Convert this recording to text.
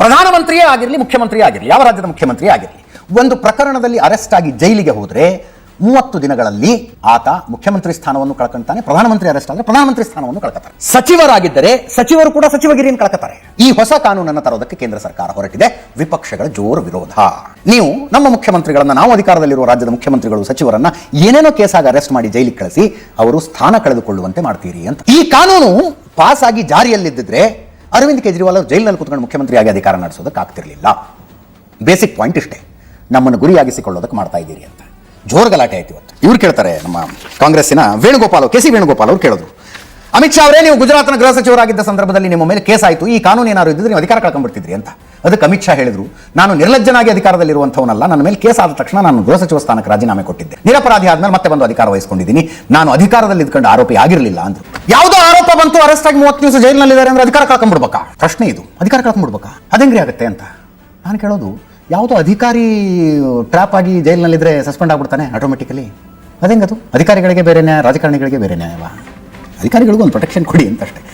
ಪ್ರಧಾನಮಂತ್ರಿಯೇ ಆಗಿರಲಿ, ಮುಖ್ಯಮಂತ್ರಿಯೇ ಆಗಿರಲಿ, ಯಾವ ರಾಜ್ಯದ ಮುಖ್ಯಮಂತ್ರಿಯೇ ಆಗಿರಲಿ, ಒಂದು ಪ್ರಕರಣದಲ್ಲಿ ಅರೆಸ್ಟ್ ಆಗಿ ಜೈಲಿಗೆ ಹೋದರೆ 30 ದಿನಗಳಲ್ಲಿ ಆತ ಮುಖ್ಯಮಂತ್ರಿ ಸ್ಥಾನವನ್ನು ಕಳ್ಕೊಂತಾನೆ. ಪ್ರಧಾನಮಂತ್ರಿ ಅರೆಸ್ಟ್ ಆದರೆ ಪ್ರಧಾನಮಂತ್ರಿ ಸ್ಥಾನವನ್ನು ಕಳ್ಕೊತಾರೆ. ಸಚಿವರಾಗಿದ್ದರೆ ಸಚಿವರು ಕೂಡ ಸಚಿವಗಿರಿಯನ್ನು ಕಳ್ಕೊತಾರೆ. ಈ ಹೊಸ ಕಾನೂನನ್ನು ತರೋದಕ್ಕೆ ಕೇಂದ್ರ ಸರ್ಕಾರ ಹೊರಟಿದೆ. ವಿಪಕ್ಷಗಳ ಜೋರು ವಿರೋಧ. ನೀವು ನಮ್ಮ ಮುಖ್ಯಮಂತ್ರಿಗಳನ್ನ, ನಾವು ಅಧಿಕಾರದಲ್ಲಿರುವ ರಾಜ್ಯದ ಮುಖ್ಯಮಂತ್ರಿಗಳು, ಸಚಿವರನ್ನ ಏನೇನೋ ಕೇಸಾಗಿ ಅರೆಸ್ಟ್ ಮಾಡಿ ಜೈಲಿಗೆ ಕಳಿಸಿ ಅವರು ಸ್ಥಾನ ಕಳೆದುಕೊಳ್ಳುವಂತೆ ಮಾಡ್ತೀರಿ ಅಂತ. ಈ ಕಾನೂನು ಪಾಸ್ ಆಗಿ ಜಾರಿಯಲ್ಲಿದ್ದಿದ್ರೆ ಅರವಿಂದ್ ಕೇಜ್ರಿವಾಲ್ ಅವರು ಜೈಲಿನಲ್ಲಿ ಕೂತ್ಕೊಂಡು ಮುಖ್ಯಮಂತ್ರಿಯಾಗಿ ಅಧಿಕಾರ ನಡೆಸೋದಕ್ಕೆ ಆಗ್ತಿರ್ಲಿಲ್ಲ. ಬೇಸಿಕ್ ಪಾಯಿಂಟ್ ಇಷ್ಟೇ, ನಮ್ಮನ್ನು ಗುರಿಯಾಗಿಸಿಕೊಳ್ಳೋದಕ್ಕೆ ಮಾಡ್ತಾ ಇದ್ದೀರಿ ಅಂತ. ಜೋರು ಗಲಾಟೆ ಆಯ್ತು ಇವತ್ತು. ಇವ್ರು ಕೇಳ್ತಾರೆ, ನಮ್ಮ ಕಾಂಗ್ರೆಸ್ಸಿನ ವೇಣುಗೋಪಾಲ್, ಕೆ ಸಿ ವೇಣುಗೋಪಾಲ್ ಅವರು ಕೇಳಿದ್ರು, ಅಮಿತ್ ಶಾ ಅವರೇ, ನೀವು ಗುಜರಾತ್ನ ಗೃಹ ಸಚಿವರಾಗಿದ್ದ ಸಂದರ್ಭದಲ್ಲಿ ನಿಮ್ಮ ಮೇಲೆ ಕೇಸ್ ಆಯಿತು, ಈ ಕಾನೂನು ಏನಾದ್ರು ಇದ್ದಿದ್ರೆ ನೀವು ಅಧಿಕಾರ ಕಳ್ಕೊಂಡ್ಬಿಡ್ತಿದ್ರಿ ಅಂತ. ಅದಕ್ಕೆ ಅಮಿತ್ ಶಾ ಹೇಳಿದ್ರು, ನಾನು ನಿರ್ಲಜ್ಜನಾಗಿ ಅಧಿಕಾರದಲ್ಲಿರುವಂಥವನಲ್ಲ, ನನ್ನ ಮೇಲೆ ಕೇಸ್ ಆದ ತಕ್ಷಣ ನಾನು ಗೃಹ ಸಚಿವ ಸ್ಥಾನಕ್ಕೆ ರಾಜೀನಾಮೆ ಕೊಟ್ಟಿದ್ದೆ, ನಿರಪರಾಧಿ ಆದ್ಮೇಲೆ ಮತ್ತೆ ಬಂದು ಅಧಿಕಾರ ವಹಿಸ್ಕೊಂಡಿದ್ದೀನಿ, ನಾನು ಅಧಿಕಾರದಲ್ಲಿ ಇದ್ಕೊಂಡು ಆರೋಪಿ ಆಗಿರಲಿಲ್ಲ ಅಂದ್ರು. ಯಾವುದೋ ಆರೋಪ ಬಂತು, ಅರೆಸ್ಟ್ ಆಗಿ 30 ದಿವಸ ಜೈಲಿನಲ್ಲಿದ್ದಾರೆ ಅಂದ್ರೆ ಅಧಿಕಾರ ಕಳ್ಕೊಂಡ್ಬಿಡ್ಬೇಕಾ? ಪ್ರಶ್ನೆ ಇದು, ಅಧಿಕಾರ ಕಳ್ಕೊಂಡ್ಬಿಡ್ಬೇಕಾ? ಅದೇಂಗ್ರಿ ಆಗುತ್ತೆ ಅಂತ ನಾನು ಕೇಳೋದು. ಯಾವುದೋ ಅಧಿಕಾರಿ ಟ್ರ್ಯಾಪ್ ಆಗಿ ಜೈಲಿನಲ್ಲಿದ್ದರೆ ಸಸ್ಪೆಂಡ್ ಆಗ್ಬಿಡ್ತಾನೆ ಆಟೋಮೆಟಿಕಲಿ? ಅದೇಂಗದು? ಅಧಿಕಾರಿಗಳಿಗೆ ಬೇರೆ ನ್ಯಾಯ, ರಾಜಕಾರಣಿಗಳಿಗೆ ಬೇರೆ ನ್ಯಾಯವಾ? ಅಧಿಕಾರಿಗಳಿಗೂ ಒಂದು ಪ್ರೊಟೆಕ್ಷನ್ ಕೊಡಿ ಅಂತಷ್ಟೇ.